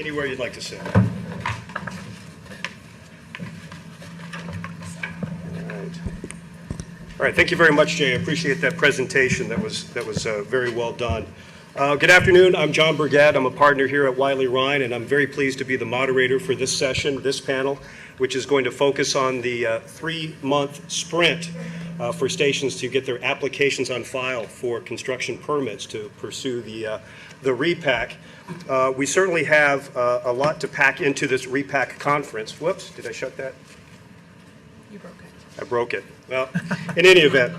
Anywhere you'd like to sit. All right, thank you very much, Jay. I appreciate that presentation. That was very well done. Good afternoon. I'm John Burgett. I'm a partner here at Wiley Ryan, and I'm very pleased to be the moderator for this session, this panel, which is going to focus on the 3-month sprint for stations to get their applications on file for construction permits to pursue the Repack. We certainly have a lot to pack into this Repack conference. Whoops, did I shut that? You broke it. I broke it. Well, in any event,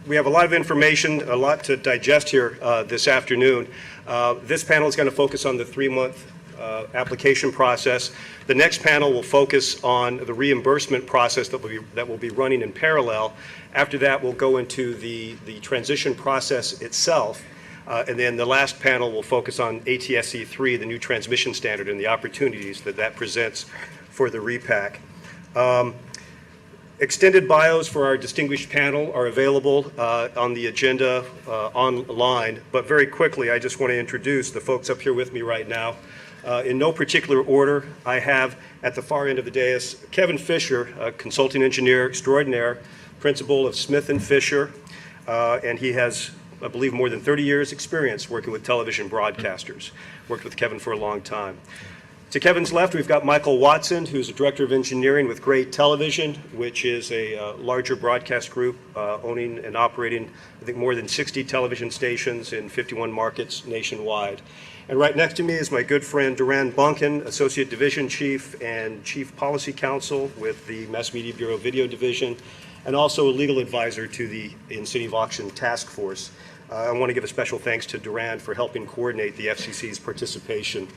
we have a lot of information, a lot to digest here this afternoon. This panel is going to focus on the 3-month application process. The next panel will focus on the reimbursement process that will be running in parallel. After that, we'll go into the transition process itself. And then the last panel will focus on ATSC 3, the new transmission standard, and the opportunities that presents for the Repack. Extended bios for our distinguished panel are available on the agenda online, but very quickly I just want to introduce the folks up here with me right now. In no particular order, I have at the far end of the dais Kevin Fisher, a consulting engineer extraordinaire, principal of Smith & Fisher, and he has, I believe, more than 30 years experience working with television broadcasters. Worked with Kevin for a long time. To Kevin's left, we've got Michael Watson, who's a director of engineering with Great Television, which is a larger broadcast group owning and operating, I think, more than 60 television stations in 51 markets nationwide. And right next to me is my good friend Duran Bunkin, Associate Division Chief and Chief Policy Counsel with the Mass Media Bureau Video Division, and also a legal advisor to the In-City of Auction Task Force. I want to give a special thanks to Duran for helping coordinate the FCC's participation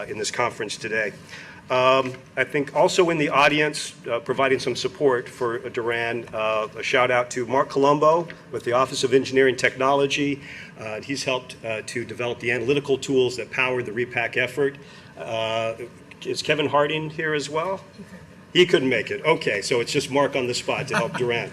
in this conference today. I think also in the audience, providing some support for Duran, a shout out to Mark Colombo with the Office of Engineering Technology. He's helped to develop the analytical tools that power the Repack effort. Is Kevin Harding here as well? He couldn't make it. Okay, so it's just Mark on the spot to help Duran.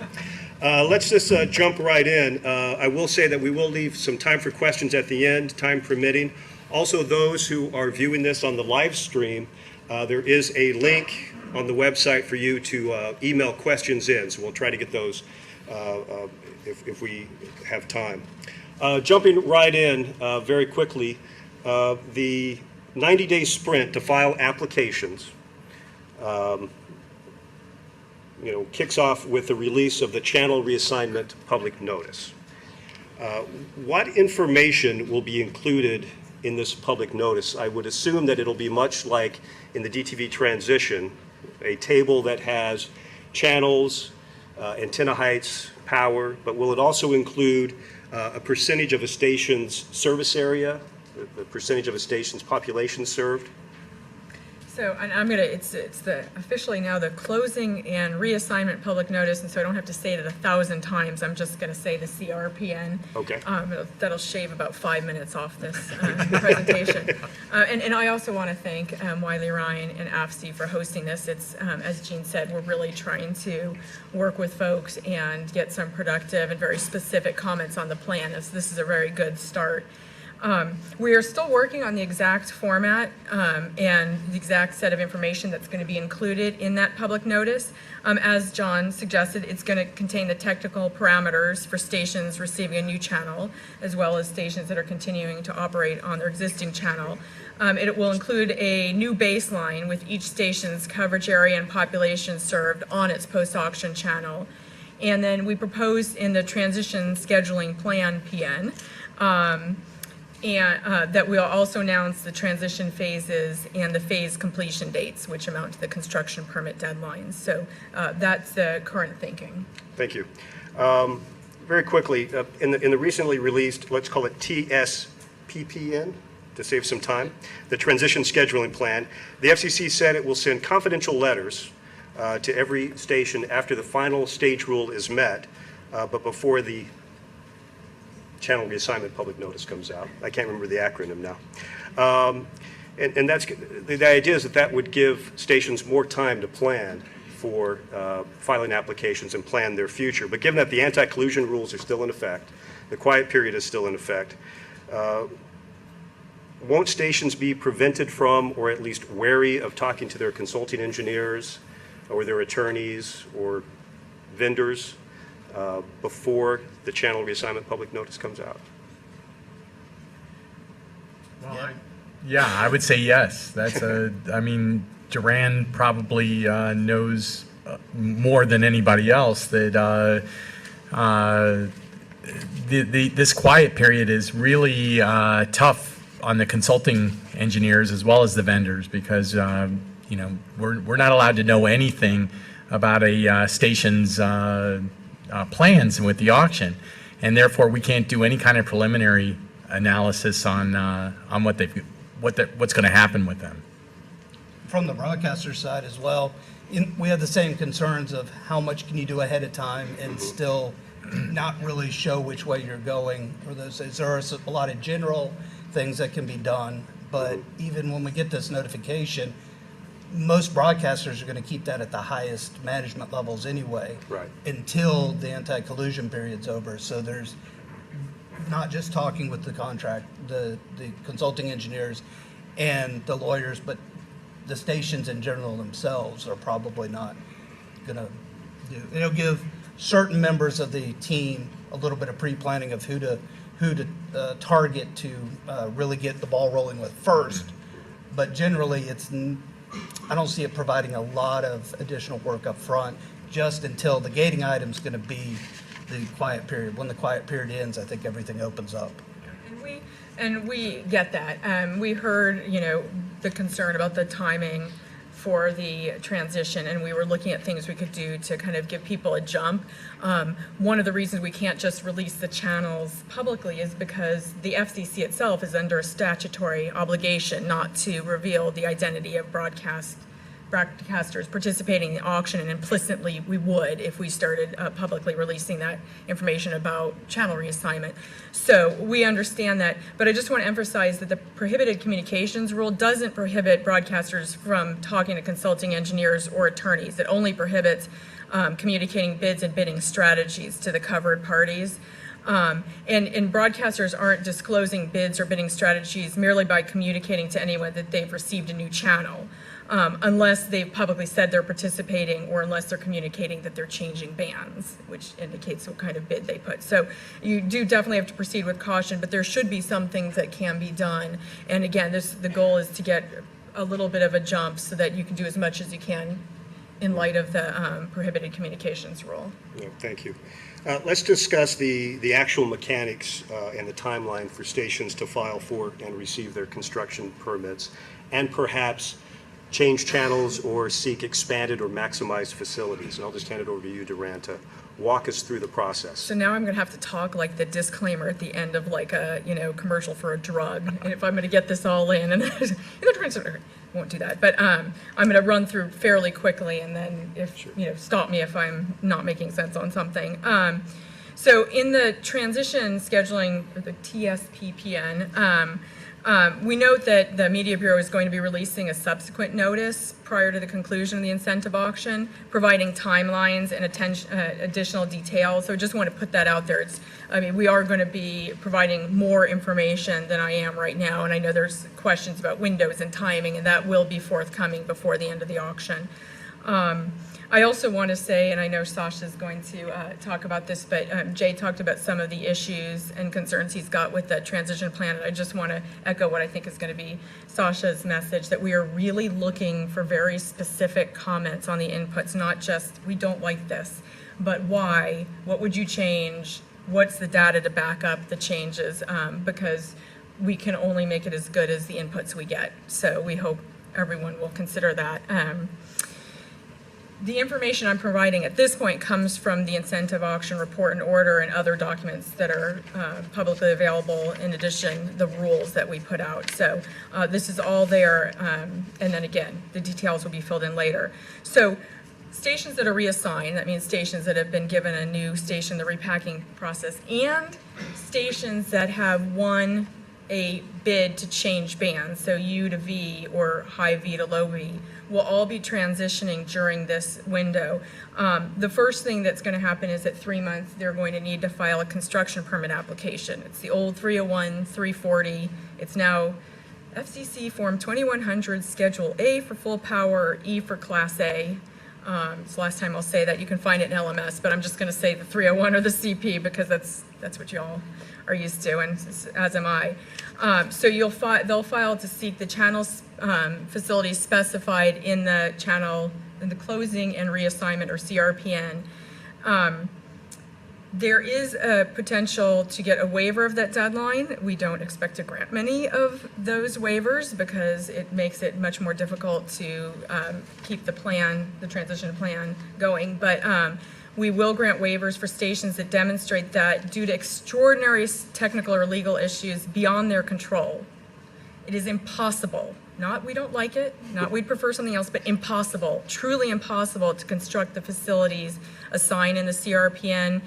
Let's just jump right in. I will say that we will leave some time for questions at the end, time permitting. Also, those who are viewing this on the live stream, there is a link on the website for you to email questions in, so we'll try to get those if we have time. Jumping right in very quickly, the 90-day sprint to file applications kicks off with the release of the channel reassignment public notice. What information will be included in this public notice? I would assume that it'll be much like in the DTV transition, a table that has channels, antenna heights, power, but will it also include a percentage of a station's service area, the percentage of a station's population served? So, and I'm gonna, it's officially now the closing and reassignment public notice, and so I don't have to say it 1,000 times. I'm just gonna say the CRPN. Okay. That'll shave about 5 minutes off this presentation. And I also want to thank Wiley Ryan and AFC for hosting this. It's, as Jean said, we're really trying to work with folks and get some productive and very specific comments on the plan. This is a very good start. We are still working on the exact format and the exact set of information that's going to be included in that public notice. As John suggested, it's going to contain the technical parameters for stations receiving a new channel, as well as stations that are continuing to operate on their existing channel. It will include a new baseline with each station's coverage area and population served on its post-auction channel. And then we propose in the transition scheduling plan, PN, and that we'll also announce the transition phases and the phase completion dates, which amount to the construction permit deadlines. So that's the current thinking. Thank you. Very quickly, in the recently released, let's call it TSPPN, to save some time, the transition scheduling plan, the FCC said it will send confidential letters to every station after the final stage rule is met, but before the channel reassignment public notice comes out. I can't remember the acronym now. And that's the idea is that would give stations more time to plan for filing applications and plan their future. But given that the anti-collusion rules are still in effect, the quiet period is still in effect, Won't stations be prevented from, or at least wary of talking to their consulting engineers or their attorneys or vendors before the channel reassignment public notice comes out? Well, yeah, I would say yes. I mean, Duran probably knows more than anybody else that this quiet period is really tough on the consulting engineers as well as the vendors, because we're not allowed to know anything about a station's plans with the auction, and therefore we can't do any kind of preliminary analysis on what's going to happen with them. From the broadcaster side as well, we have the same concerns of how much can you do ahead of time and still not really show which way you're going. Or there are a lot of general things that can be done, but even when we get this notification, most broadcasters are going to keep that at the highest management levels anyway, Right. until the anti-collusion period's over. So there's not just talking with the consulting engineers and the lawyers, but the stations in general themselves are probably not going to do. It'll give certain members of the team a little bit of pre-planning of who to target to really get the ball rolling with first. But generally, I don't see it providing a lot of additional work up front, just until the gating item's going to be the quiet period. When the quiet period ends, I think everything opens up. And we get that. We heard, the concern about the timing for the transition, and we were looking at things we could do to kind of give people a jump. One of the reasons we can't just release the channels publicly is because the FCC itself is under a statutory obligation not to reveal the identity of broadcasters participating in the auction, and implicitly we would if we started publicly releasing that information about channel reassignment. So we understand that, but I just want to emphasize that the prohibited communications rule doesn't prohibit broadcasters from talking to consulting engineers or attorneys. It only prohibits communicating bids and bidding strategies to the covered parties. And broadcasters aren't disclosing bids or bidding strategies merely by communicating to anyone that they've received a new channel. Unless they've publicly said they're participating, or unless they're communicating that they're changing bands, which indicates what kind of bid they put. So you do definitely have to proceed with caution, but there should be some things that can be done. And again, the goal is to get a little bit of a jump so that you can do as much as you can in light of the prohibited communications rule. Yeah, thank you. Let's discuss the actual mechanics and the timeline for stations to file for and receive their construction permits, and perhaps change channels or seek expanded or maximized facilities. And I'll just hand it over to you, Duran, to walk us through the process. So now I'm going to have to talk like the disclaimer at the end of like a commercial for a drug. And if I'm going to get this all in, and I won't do that. But I'm going to run through fairly quickly, and then stop me if I'm not making sense on something. So in the transition scheduling, or the TSPPN, we note that the Media Bureau is going to be releasing a subsequent notice prior to the conclusion of the incentive auction, providing timelines and additional details. So I just want to put that out there. We are going to be providing more information than I am right now, and I know there's questions about windows and timing, and that will be forthcoming before the end of the auction. I also want to say, and I know Sasha's going to talk about this, but Jay talked about some of the issues and concerns he's got with the transition plan, and I just want to echo what I think is going to be Sasha's message, that we are really looking for very specific comments on the inputs, not just, we don't like this, but why, what would you change, what's the data to back up the changes, because we can only make it as good as the inputs we get. So we hope everyone will consider that. The information I'm providing at this point comes from the incentive auction report and order and other documents that are publicly available, in addition the rules that we put out. So this is all there, and then again, the details will be filled in later. So stations that are reassigned, that means stations that have been given a new station, the repacking process, and stations that have won a bid to change bands, so U to V or high V to low V, will all be transitioning during this window. The first thing that's going to happen is at 3 months, they're going to need to file a construction permit application. It's the old 301, 340. It's now FCC Form 2100 Schedule A for full power, E for Class A. It's the last time I'll say that. You can find it in LMS, but I'm just going to say the 301 or the CP because that's what y'all are used to, and as am I. So they'll file to seek the channels facilities specified in the closing and reassignment or CRPN. There is a potential to get a waiver of that deadline. We don't expect to grant many of those waivers because it makes it much more difficult to keep the transition plan going. But we will grant waivers for stations that demonstrate that due to extraordinary technical or legal issues beyond their control, it is impossible, not we don't like it, not we'd prefer something else, but impossible, truly impossible to construct the facilities assigned in the CRPN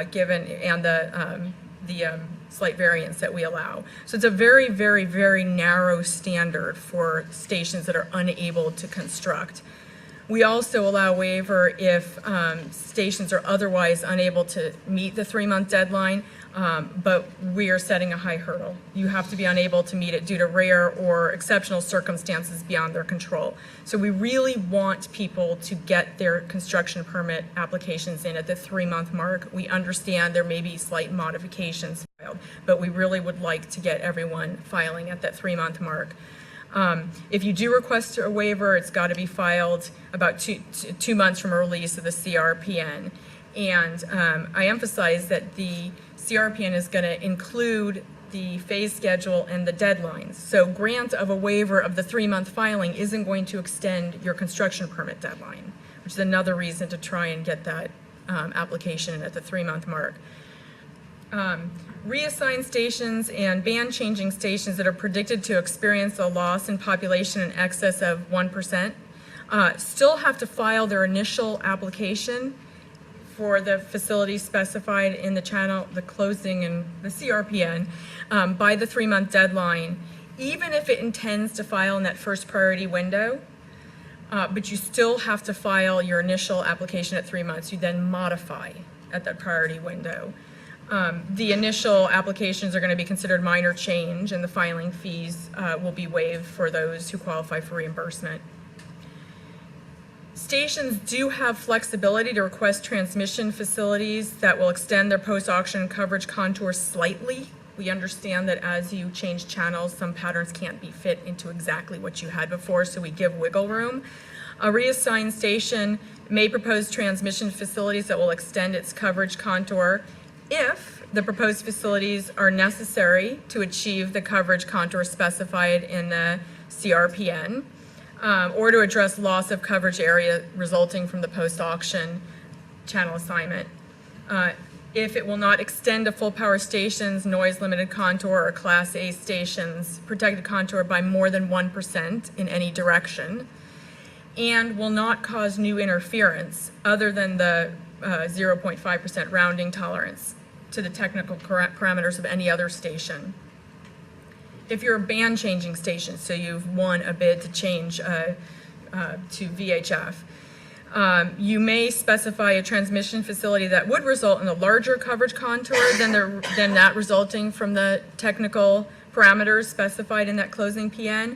given and the slight variance that we allow. So it's a very, very, very narrow standard for stations that are unable to construct. We also allow waiver if stations are otherwise unable to meet the 3-month deadline, but we are setting a high hurdle. You have to be unable to meet it due to rare or exceptional circumstances beyond their control. So we really want people to get their construction permit applications in at the 3-month mark. We understand there may be slight modifications filed, but we really would like to get everyone filing at that 3-month mark. If you do request a waiver, it's got to be filed about two months from a release of the CRPN. And I emphasize that the CRPN is going to include the phase schedule and the deadlines. So grant of a waiver of the 3-month filing isn't going to extend your construction permit deadline, which is another reason to try and get that application in at the 3-month mark. Reassigned stations and band changing stations that are predicted to experience a loss in population in excess of 1% still have to file their initial application for the facilities specified in the channel, the closing and the CRPN by the 3-month deadline, even if it intends to file in that first priority window. But you still have to file your initial application at 3 months. You then modify at that priority window. The initial applications are going to be considered minor change, and the filing fees will be waived for those who qualify for reimbursement. Stations do have flexibility to request transmission facilities that will extend their post-auction coverage contours slightly. We understand that as you change channels, some patterns can't be fit into exactly what you had before, so we give wiggle room. A reassigned station may propose transmission facilities that will extend its coverage contour if the proposed facilities are necessary to achieve the coverage contour specified in the CRPN, or to address loss of coverage area resulting from the post-auction channel assignment. If it will not extend to full power stations, noise-limited contour, or Class A stations, protected contour by more than 1% in any direction, and will not cause new interference other than the 0.5% rounding tolerance to the technical parameters of any other station. If you're a band changing station, so you've won a bid to change to VHF, you may specify a transmission facility that would result in a larger coverage contour than that resulting from the technical parameters specified in that closing PN,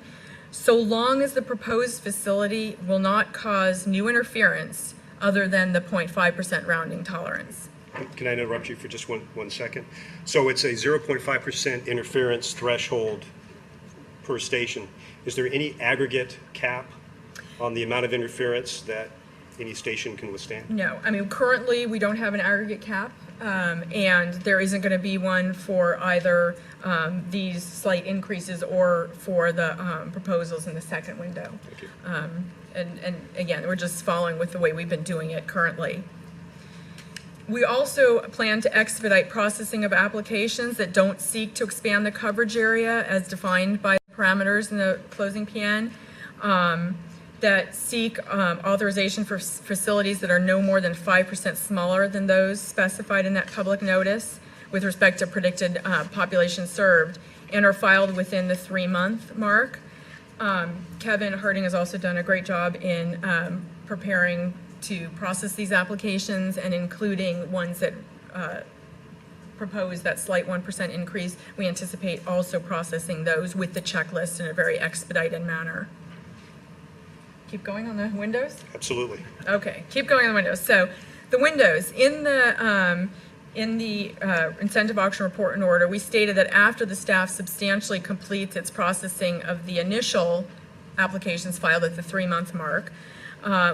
so long as the proposed facility will not cause new interference other than the 0.5% rounding tolerance. Can I interrupt you for just one second? So it's a 0.5% interference threshold per station. Is there any aggregate cap on the amount of interference that any station can withstand? No, I mean, currently we don't have an aggregate cap, and there isn't going to be one for either these slight increases or for the proposals in the second window. Thank you. And again, we're just following with the way we've been doing it currently. We also plan to expedite processing of applications that don't seek to expand the coverage area as defined by parameters in the closing PN, that seek authorization for facilities that are no more than 5% smaller than those specified in that public notice with respect to predicted population served, and are filed within the 3-month mark. Kevin Harding has also done a great job in preparing to process these applications and including ones that proposed that slight 1% increase, we anticipate also processing those with the checklist in a very expedited manner. Keep going on the windows? Absolutely. Okay, keep going on the windows. So the windows, in the incentive auction report and order, we stated that after the staff substantially completes its processing of the initial applications filed at the 3-month mark,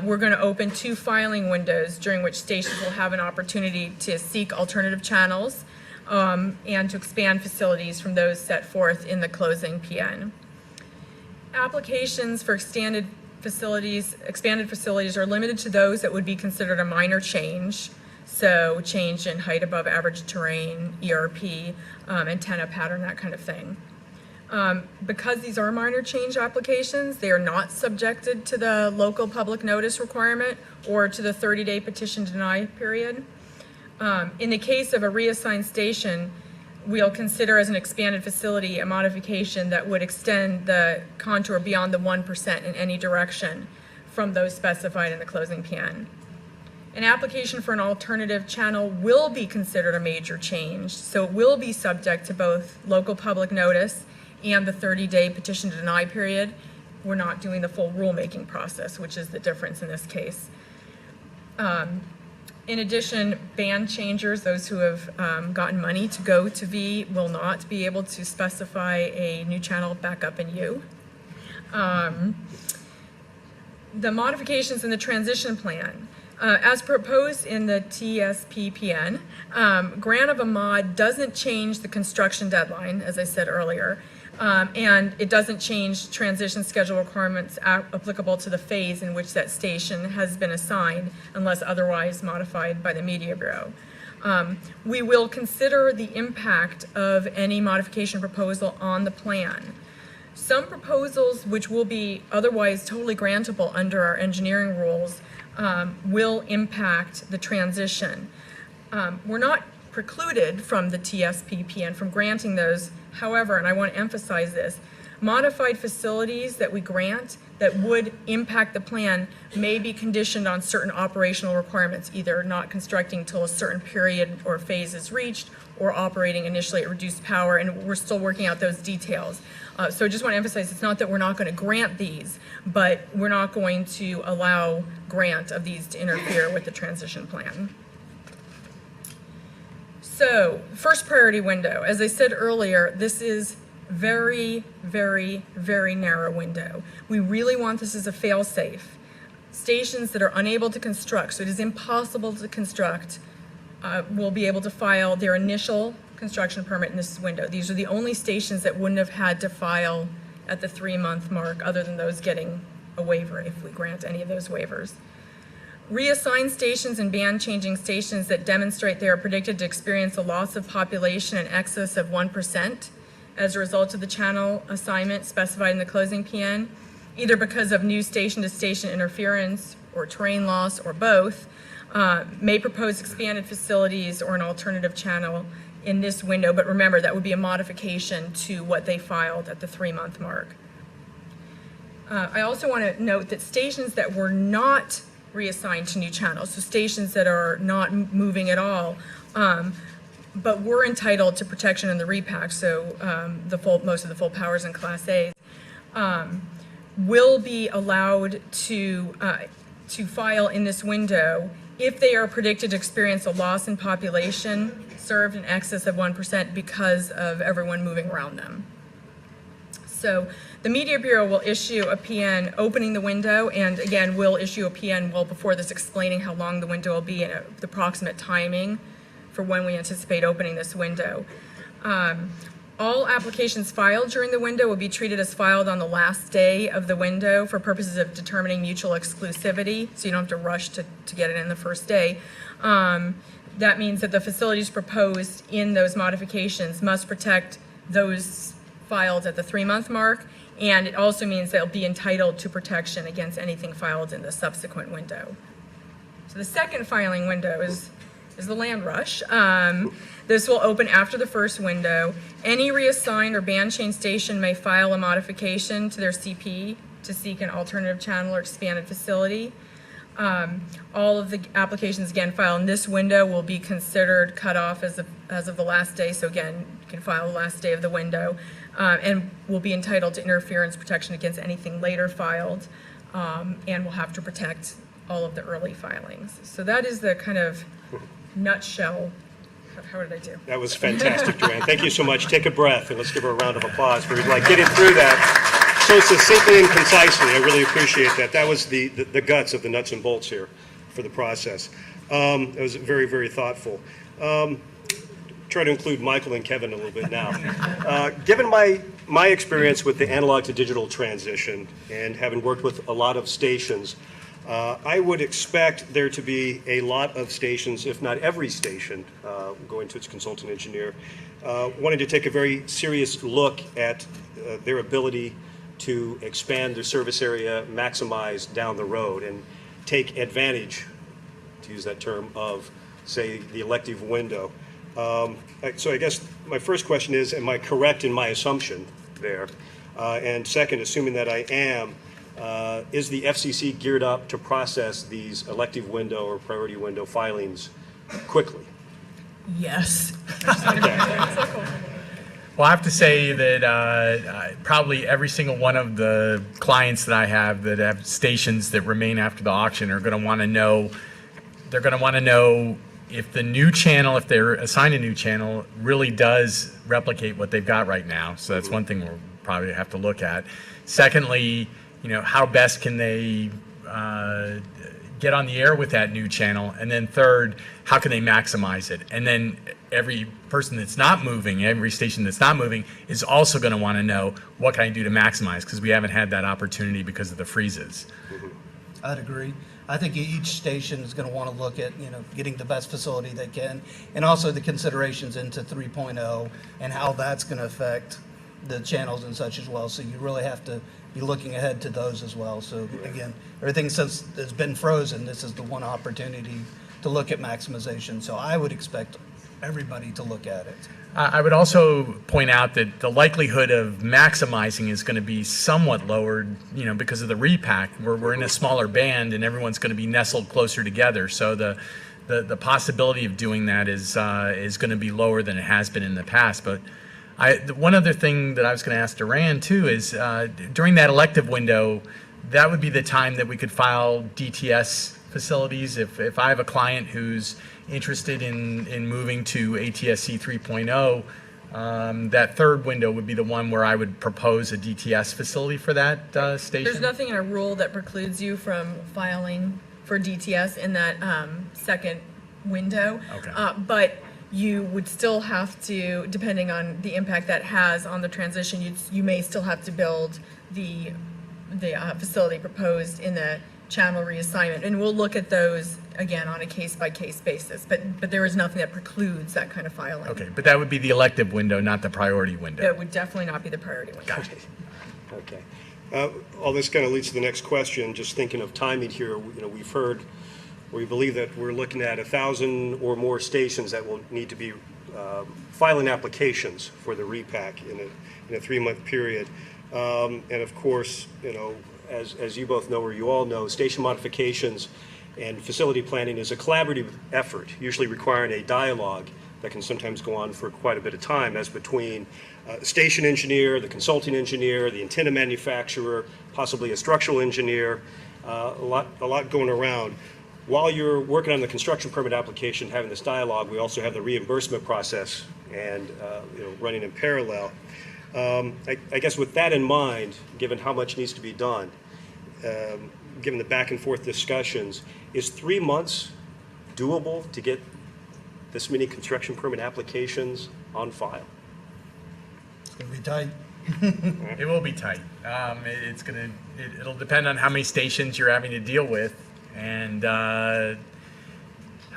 we're going to open 2 filing windows during which stations will have an opportunity to seek alternative channels and to expand facilities from those set forth in the closing PN. Applications for expanded facilities are limited to those that would be considered a minor change. So change in height above average terrain, ERP, antenna pattern, that kind of thing. Because these are minor change applications, they are not subjected to the local public notice requirement or to the 30-day petition deny period. In the case of a reassigned station, we'll consider as an expanded facility a modification that would extend the contour beyond the 1% in any direction from those specified in the closing PN. An application for an alternative channel will be considered a major change, so it will be subject to both local public notice and the 30-day petition to deny period. We're not doing the full rulemaking process, which is the difference in this case. In addition, band changers, those who have gotten money to go to V, will not be able to specify a new channel back up in U. The modifications in the transition plan, as proposed in the TSPPN, grant of a mod doesn't change the construction deadline, as I said earlier, and it doesn't change transition schedule requirements applicable to the phase in which that station has been assigned unless otherwise modified by the Media Bureau. We will consider the impact of any modification proposal on the plan. Some proposals which will be otherwise totally grantable under our engineering rules will impact the transition. We're not precluded from the TSPPN from granting those. However, and I want to emphasize this, modified facilities that we grant that would impact the plan may be conditioned on certain operational requirements, either not constructing till a certain period or phase is reached or operating initially at reduced power, and we're still working out those details. So I just want to emphasize, it's not that we're not going to grant these, but we're not going to allow grant of these to interfere with the transition plan. So, first priority window. As I said earlier, this is very, very, very narrow window. We really want this as a fail-safe. Stations that are unable to construct, so it is impossible to construct, will be able to file their initial construction permit in this window. These are the only stations that wouldn't have had to file at the 3-month mark, other than those getting a waiver if we grant any of those waivers. Reassigned stations and band changing stations that demonstrate they are predicted to experience a loss of population in excess of 1% as a result of the channel assignment specified in the closing PN, either because of new station-to-station interference or terrain loss or both, may propose expanded facilities or an alternative channel in this window, but remember, that would be a modification to what they filed at the 3-month mark. I also want to note that stations that were not reassigned to new channels, so stations that are not moving at all, but were entitled to protection in the repack, so most of the full powers in Class A, will be allowed to file in this window if they are predicted to experience a loss in population served in excess of 1% because of everyone moving around them. So the Media Bureau will issue a PN opening the window, and again, we'll issue a PN well before this explaining how long the window will be and the approximate timing for when we anticipate opening this window. All applications filed during the window will be treated as filed on the last day of the window for purposes of determining mutual exclusivity, so you don't have to rush to get it in the first day. That means that the facilities proposed in those modifications must protect those filed at the 3-month mark, and it also means they'll be entitled to protection against anything filed in the subsequent window. So the second filing window is the land rush. This will open after the first window. Any reassigned or band change station may file a modification to their CP to seek an alternative channel or expanded facility. All of the applications, again, filed in this window will be considered cut off as of the last day. So again, you can file the last day of the window, and will be entitled to interference protection against anything later filed, and will have to protect all of the early filings. So that is the kind of nutshell. How did I do? That was fantastic, Joanne. Thank you so much. Take a breath, and let's give her a round of applause for getting through that so succinctly and concisely. I really appreciate that. That was the guts of the nuts and bolts here for the process. It was very, very thoughtful. Try to include Michael and Kevin a little bit now. Given my experience with the analog to digital transition and having worked with a lot of stations, I would expect there to be a lot of stations, if not every station, going to its consultant engineer, wanting to take a very serious look at their ability to expand their service area, maximize down the road, and take advantage, to use that term, of, say, the elective window. So I guess my first question is, am I correct in my assumption there? And second, assuming that I am, is the FCC geared up to process these elective window or priority window filings quickly? Yes. Well, I have to say that probably every single one of the clients that I have that have stations that remain after the auction are going to want to know, they're going to want to know if the new channel, if they're assigned a new channel, really does replicate what they've got right now. So that's one thing we'll probably have to look at. Secondly, how best can they get on the air with that new channel? And then third, how can they maximize it? And then every person that's not moving, every station that's not moving is also going to want to know, what can I do to maximize? Because we haven't had that opportunity because of the freezes. I'd agree. I think each station is going to want to look at, getting the best facility they can, and also the considerations into 3.0 and how that's going to affect the channels and such as well. So you really have to be looking ahead to those as well. So again, everything since has been frozen, this is the one opportunity to look at maximization. So I would expect everybody to look at it. I would also point out that the likelihood of maximizing is going to be somewhat lowered, because of the repack. We're in a smaller band and everyone's going to be nestled closer together. So the possibility of doing that is going to be lower than it has been in the past. But one other thing that I was going to ask Duran too is during that elective window, that would be the time that we could file DTS facilities. If I have a client who's interested in moving to ATSC 3.0, that third window would be the one where I would propose a DTS facility for that station. There's nothing in a rule that precludes you from filing for DTS in that second window. Okay. But you would still have to, depending on the impact that has on the transition, you may still have to build the facility proposed in the channel reassignment. And we'll look at those again on a case-by-case basis. But there is nothing that precludes that kind of filing. Okay, but that would be the elective window, not the priority window. That would definitely not be the priority window. Gotcha. Okay. All this kind of leads to the next question. Just thinking of timing here, we've heard, we believe that we're looking at 1,000 or more stations that will need to be filing applications for the repack in a 3-month period. And of course, as you both know, or you all know, station modifications and facility planning is a collaborative effort, usually requiring a dialogue that can sometimes go on for quite a bit of time, as between the station engineer, the consulting engineer, the antenna manufacturer, possibly a structural engineer, a lot going around. While you're working on the construction permit application, having this dialogue, we also have the reimbursement process and running in parallel. I guess with that in mind, given how much needs to be done, given the back and forth discussions, is 3 months doable to get this many construction permit applications on file? It's going to be tight. It will be tight. It'll depend on how many stations you're having to deal with and how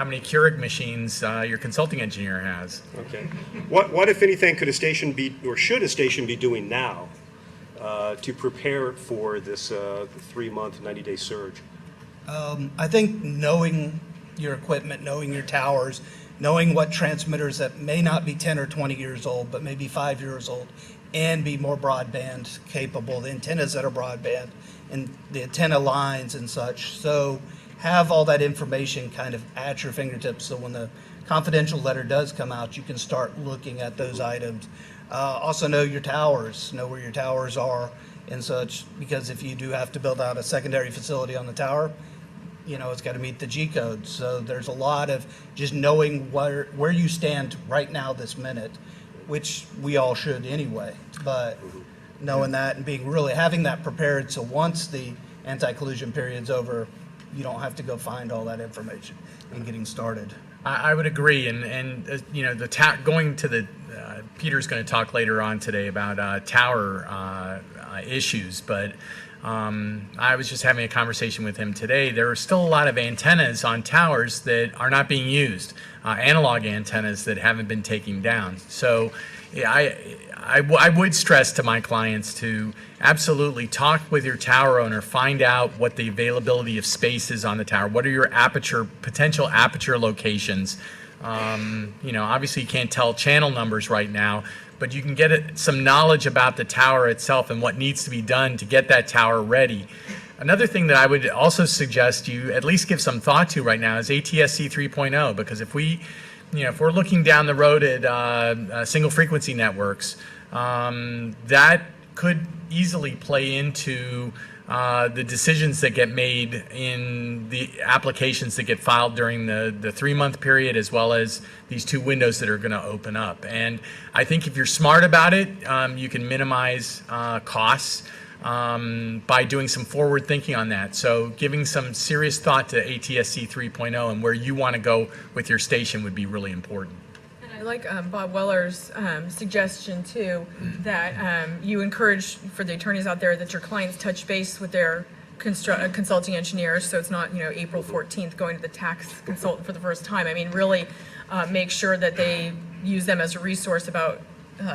many Keurig machines your consulting engineer has. Okay. What if anything, could a station be, or should a station be doing now to prepare for this 3-month, 90-day surge? I think knowing your equipment, knowing your towers, knowing what transmitters that may not be 10 or 20 years old, but maybe 5 years old, and be more broadband capable, the antennas that are broadband, and the antenna lines and such. So have all that information kind of at your fingertips, so when the confidential letter does come out, you can start looking at those items. Also know your towers, know where your towers are and such, because if you do have to build out a secondary facility on the tower, you know, it's got to meet the G code. So there's a lot of just knowing where you stand right now, this minute, which we all should anyway. But knowing that and having that prepared, so once the anti-collusion period's over, you don't have to go find all that information and getting started. I would agree, and you know, going to the Peter's going to talk later on today about tower issues, but I was just having a conversation with him today. There are still a lot of antennas on towers that are not being used, analog antennas that haven't been taken down. So I would stress to my clients to absolutely talk with your tower owner, find out what the availability of space is on the tower. What are your potential aperture locations? You know, obviously you can't tell channel numbers right now, but you can get some knowledge about the tower itself and what needs to be done to get that tower ready. Another thing that I would also suggest you at least give some thought to right now is ATSC 3.0, because if we're looking down the road at single frequency networks, that could easily play into the decisions that get made in the applications that get filed during the 3-month period, as well as these 2 windows that are going to open up. And I think if you're smart about it, you can minimize costs by doing some forward thinking on that. So giving some serious thought to ATSC 3.0 and where you want to go with your station would be really important. I like Bob Weller's suggestion too, that you encourage for the attorneys out there that your clients touch base with their consulting engineers, so it's not, you know, April 14th going to the tax consultant for the first time. I mean, really make sure that they use them as a resource about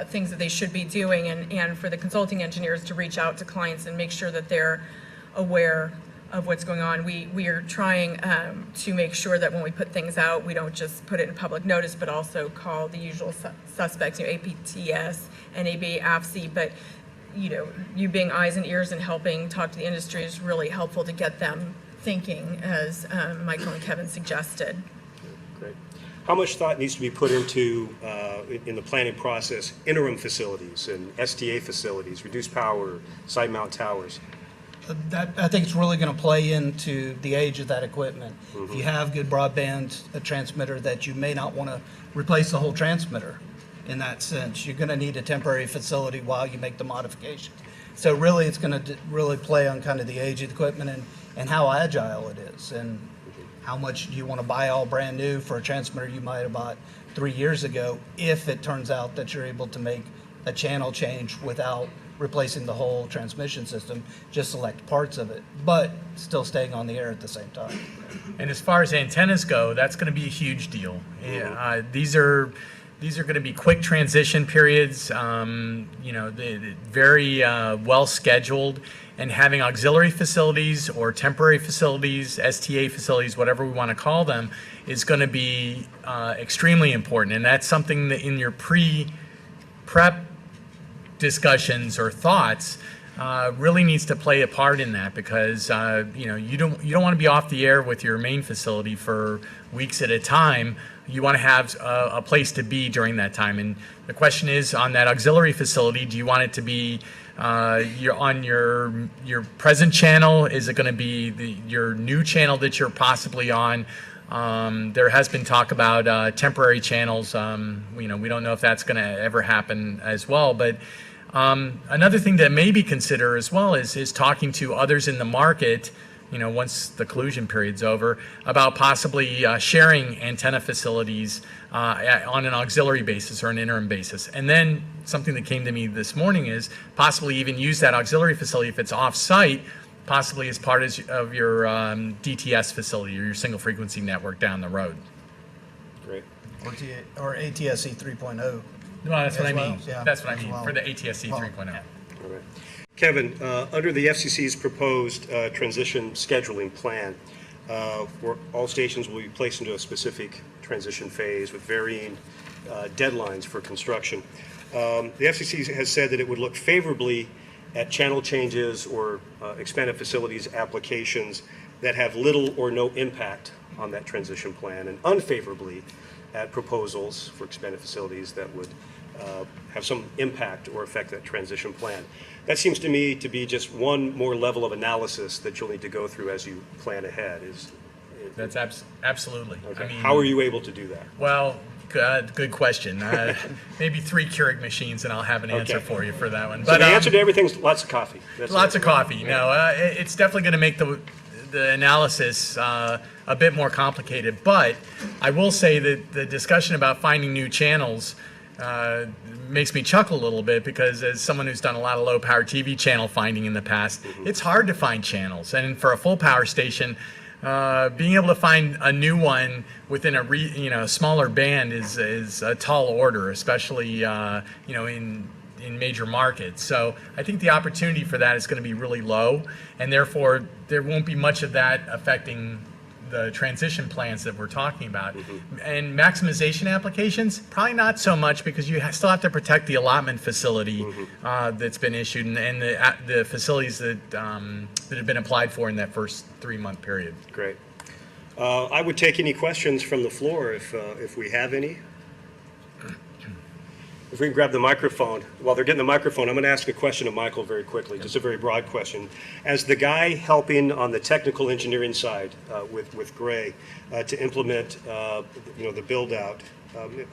things that they should be doing, and for the consulting engineers to reach out to clients and make sure that they're aware of what's going on. We are trying to make sure that when we put things out, we don't just put it in public notice, but also call the usual suspects, you know, APTS, NAB, AFC, but you know, you being eyes and ears and helping talk to the industry is really helpful to get them thinking, as Michael and Kevin suggested. Great. How much thought needs to be put into, in the planning process, interim facilities and STA facilities, reduced power, side mount towers? That, I think it's really going to play into the age of that equipment. If you have good broadband, a transmitter, that you may not want to replace the whole transmitter in that sense. You're going to need a temporary facility while you make the modifications. So really, it's going to really play on kind of the age of the equipment and how agile it is, and how much do you want to buy all brand new for a transmitter you might have bought 3 years ago, if it turns out that you're able to make a channel change without replacing the whole transmission system, just select parts of it, but still staying on the air at the same time. And as far as antennas go, that's going to be a huge deal. These are going to be quick transition periods, you know, very well scheduled, and having auxiliary facilities or temporary facilities, STA facilities, whatever we want to call them, is going to be extremely important. And that's something that in your prep discussions or thoughts really needs to play a part in that, because you know, you don't want to be off the air with your main facility for weeks at a time. You want to have a place to be during that time. And the question is, on that auxiliary facility, do you want it to be on your present channel? Is it going to be your new channel that you're possibly on? There has been talk about temporary channels. You know, we don't know if that's going to ever happen as well. But another thing that may be considered as well is talking to others in the market, you know, once the collusion period's over, about possibly sharing antenna facilities on an auxiliary basis or an interim basis. And then something that came to me this morning is possibly even use that auxiliary facility if it's off-site, possibly as part of your DTS facility or your single frequency network down the road. Great. Or ATSC 3.0. No, that's what I well, mean. yeah, That's what I as mean well. for the ATSC 3.0. All right. Kevin, under the FCC's proposed transition scheduling plan, where all stations will be placed into a specific transition phase with varying deadlines for construction. The FCC has said that it would look favorably at channel changes or expanded facilities applications that have little or no impact on that transition plan, and unfavorably at proposals for expanded facilities that would have some impact or affect that transition plan. That seems to me to be just one more level of analysis that you'll need to go through as you plan ahead. That's absolutely. Okay. I mean, How are you able to do that? Well, good question. Maybe 3 Keurig machines, and I'll have an answer Okay. for you for that one. So the answer to everything is lots of coffee. That's Lots it. of coffee. No, it's definitely going to make the analysis a bit more complicated. But I will say that the discussion about finding new channels makes me chuckle a little bit, because as someone who's done a lot of low power TV channel finding in the past, it's hard to find channels. And for a full power station, being able to find a new one within a smaller band is a tall order, especially in major markets. So I think the opportunity for that is going to be really low, and therefore there won't be much of that affecting the transition plans that we're talking about. And maximization applications, probably not so much, because you still have to protect the allotment facility that's been issued, and the facilities that have been applied for in that first 3-month period. Great. I would take any questions from the floor if we have any. If we can grab the microphone. While they're getting the microphone, I'm going to ask a question of Michael very quickly, just a very broad question. As the guy helping on the technical engineering side with Gray to implement the build out,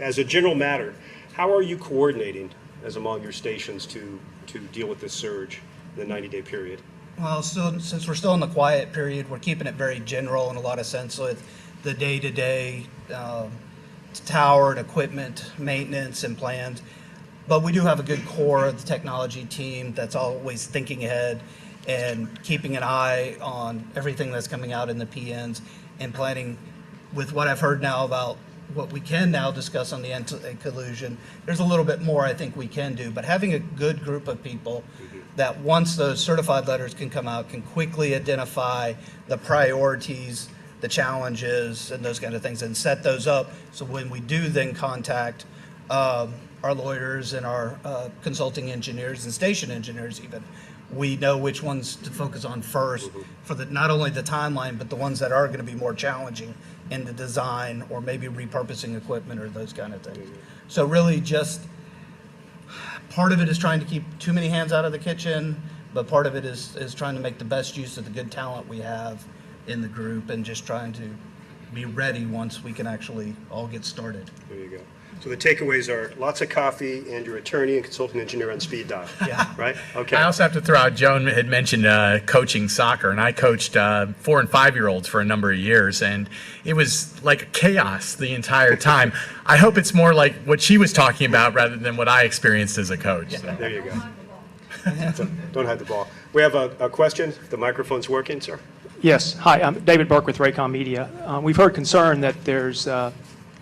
as a general matter, how are you coordinating as among your stations to deal with this surge in the 90-day period? Well, since we're still in the quiet period, we're keeping it very general in a lot of sense with the day-to-day tower and equipment maintenance and plans. But we do have a good core of the technology team that's always thinking ahead and keeping an eye on everything that's coming out in the PNs and planning. With what I've heard now about what we can now discuss on the anti-collusion, there's a little bit more I think we can do. But having a good group of people that once those certified letters can come out, can quickly identify the priorities, the challenges, and those kind of things, and set those up so when we do then contact our lawyers and our consulting engineers and station engineers even, we know which ones to focus on first for not only the timeline, but the ones that are going to be more challenging in the design or maybe repurposing equipment or those kind of things. So really just part of it is trying to keep too many hands out of the kitchen, but part of it is trying to make the best use of the good talent we have in the group and just trying to be ready once we can actually all get started. There you go. So the takeaways are lots of coffee and your attorney and consulting engineer on speed dial. Yeah. Right? Okay. I also have to throw out, Joan had mentioned coaching soccer, and I coached 4- and 5-year-olds for a number of years, and it was like chaos the entire time. I hope it's more like what she was talking about rather than what I experienced as a coach. So. There you go. Don't hide the ball. We have a question. The microphone's working, sir. Yes. Hi, I'm David Burke with Raycom Media. We've heard concern that there's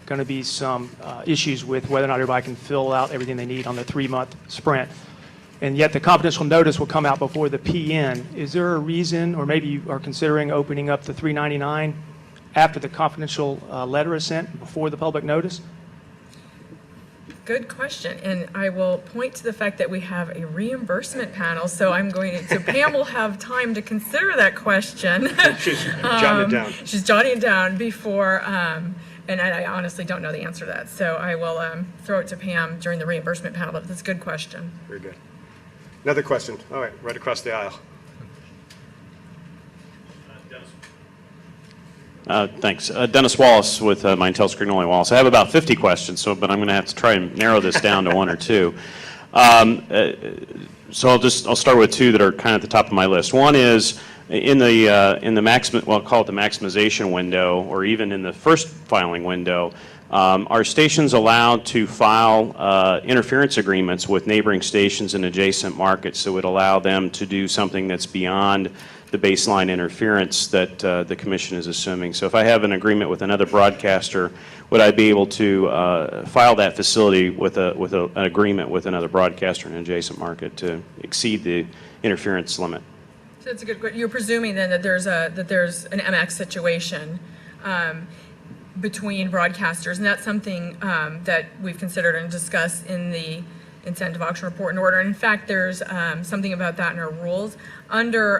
going to be some issues with whether or not everybody can fill out everything they need on the 3-month sprint. And yet the confidential notice will come out before the PN. Is there a reason, or maybe you are considering opening up the 399 after the confidential letter is sent, before the public notice? Good question, and I will point to the fact that we have a reimbursement panel, so Pam will have time to consider that question. She's jotting it down. She's jotting it down before, and I honestly don't know the answer to that, so I will throw it to Pam during the reimbursement panel, but that's a good question. Very good. Another question. All right, right across the aisle. Thanks. Dennis Wallace with my Screen Only Wallace. I have about 50 questions, but I'm going to have to try and narrow this down to 1 or 2. So I'll start with 2 that are kind of at the top of my list. One is in the I'll call it the maximization window, or even in the first filing window. Are stations allowed to file interference agreements with neighboring stations in adjacent markets that would allow them to do something that's beyond the baseline interference that the commission is assuming? So if I have an agreement with another broadcaster, would I be able to file that facility with an agreement with another broadcaster in an adjacent market to exceed the interference limit? So that's a good question. You're presuming then that there's an MX situation between broadcasters, and that's something that we've considered and discussed in the incentive auction report in order. And in fact, there's something about that in our rules. Under,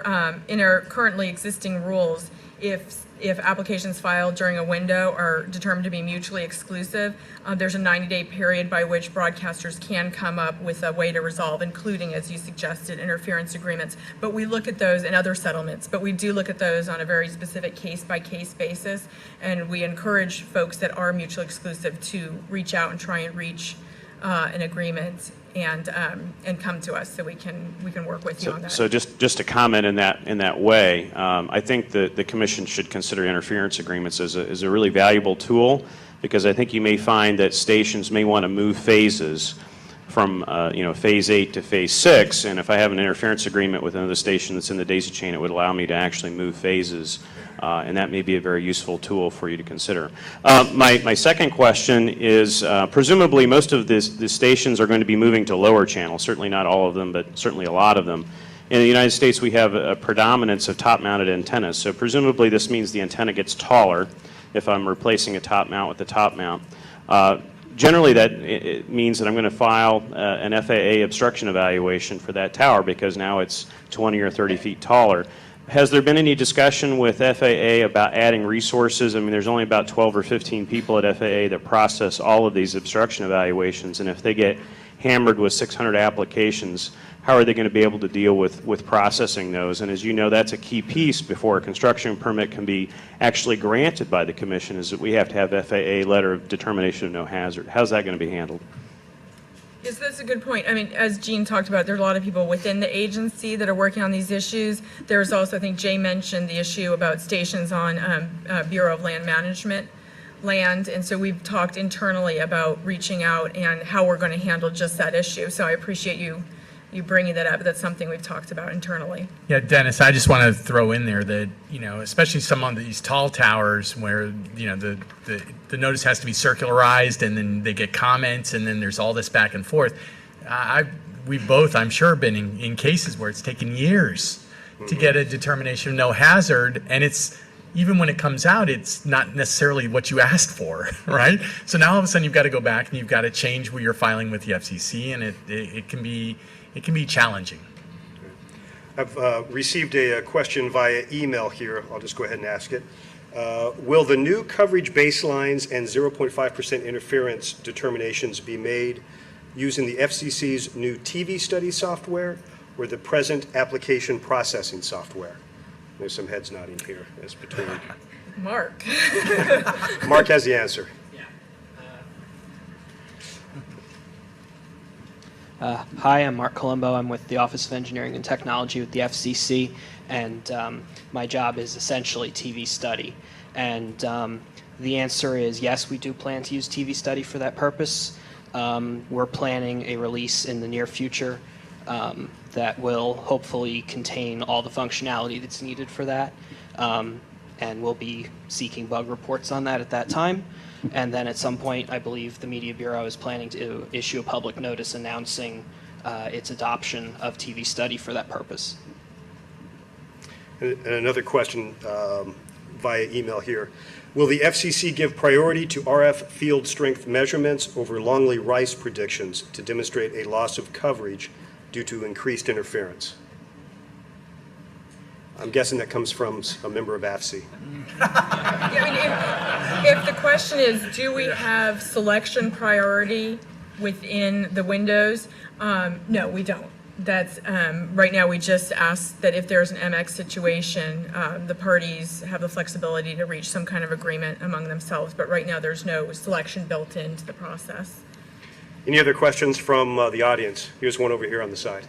in our currently existing rules, if applications filed during a window are determined to be mutually exclusive, there's a 90-day period by which broadcasters can come up with a way to resolve, including, as you suggested, interference agreements. But we look at those and other settlements, but we do look at those on a very specific case-by-case basis, and we encourage folks that are mutually exclusive to reach out and try and reach an agreement and come to us so we can work with you on that. So just to comment in that way, I think the commission should consider interference agreements as a really valuable tool, because I think you may find that stations may want to move phases from phase 8 to phase 6, and if I have an interference agreement with another station that's in the daisy chain, it would allow me to actually move phases, and that may be a very useful tool for you to consider. My second question is, presumably most of the stations are going to be moving to lower channels, certainly not all of them, but certainly a lot of them. In the United States, we have a predominance of top-mounted antennas, so presumably this means the antenna gets taller if I'm replacing a top mount with a top mount. Generally, it means that I'm going to file an FAA obstruction evaluation for that tower, because now it's 20 or 30 feet taller. Has there been any discussion with FAA about adding resources? I mean, there's only about 12 or 15 people at FAA that process all of these obstruction evaluations, and if they get hammered with 600 applications, how are they going to be able to deal with processing those? And as you know, that's a key piece before a construction permit can be actually granted by the commission, is that we have to have FAA letter of determination of no hazard. How's that going to be handled? Yes, that's a good point. I mean, as Gene talked about, there's a lot of people within the agency that are working on these issues. There's also, I think Jay mentioned the issue about stations on Bureau of Land Management land, and so we've talked internally about reaching out and how we're going to handle just that issue. So I appreciate you bringing that up. That's something we've talked about internally. Yeah, Dennis, I just want to throw in there that, especially some of these tall towers where, the notice has to be circularized and then they get comments and then there's all this back and forth. We've both, I'm sure, been in cases where it's taken years to get a determination of no hazard, and it's, even when it comes out, it's not necessarily what you asked for, right? So now all of a sudden you've got to go back and you've got to change where you're filing with the FCC, and it can be challenging. I've received a question via email here. I'll just go ahead and ask it. Will the new coverage baselines and 0.5% interference determinations be made using the FCC's new TV study software or the present application processing software? There's some heads nodding here as between. Mark. Mark has the answer. Hi, I'm Mark Colombo. I'm with the Office of Engineering and Technology with the FCC, and my job is essentially TV study. And the answer is yes, we do plan to use TV study for that purpose. We're planning a release in the near future that will hopefully contain all the functionality that's needed for that. And we'll be seeking bug reports on that at that time. And then at some point, I believe the Media Bureau is planning to issue a public notice announcing its adoption of TV study for that purpose. And another question via email here. Will the FCC give priority to RF field strength measurements over Longley Rice predictions to demonstrate a loss of coverage due to increased interference? I'm guessing that comes from a member of AFC. Yeah, I mean, if the question is, do we have selection priority within the windows? No, we don't. That's right now. We just ask that if there's an MX situation, the parties have the flexibility to reach some kind of agreement among themselves. But right now, there's no selection built into the process. Any other questions from the audience? Here's one over here on the side.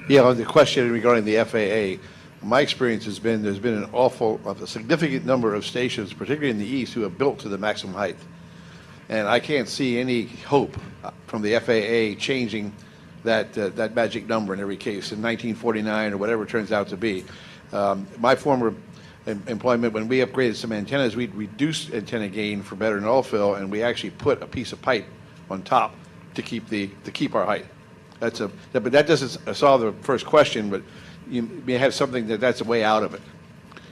Yeah, on the question regarding the FAA, my experience has been there's been a significant number of stations, particularly in the east, who have built to the maximum height. And I can't see any hope from the FAA changing that magic number in every case in 1949 or whatever it turns out to be. My former employment, when we upgraded some antennas, we reduced antenna gain for better null fill, and we actually put a piece of pipe on top to keep our height. But that doesn't solve the first question. But you may have something that's a way out of it.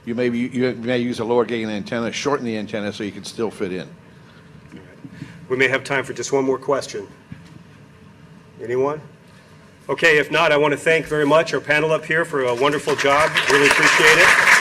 You may use a lower gain antenna, shorten the antenna so you can still fit in. We may have time for just one more question. Anyone? Okay, if not, I want to thank very much our panel up here for a wonderful job. Really appreciate it.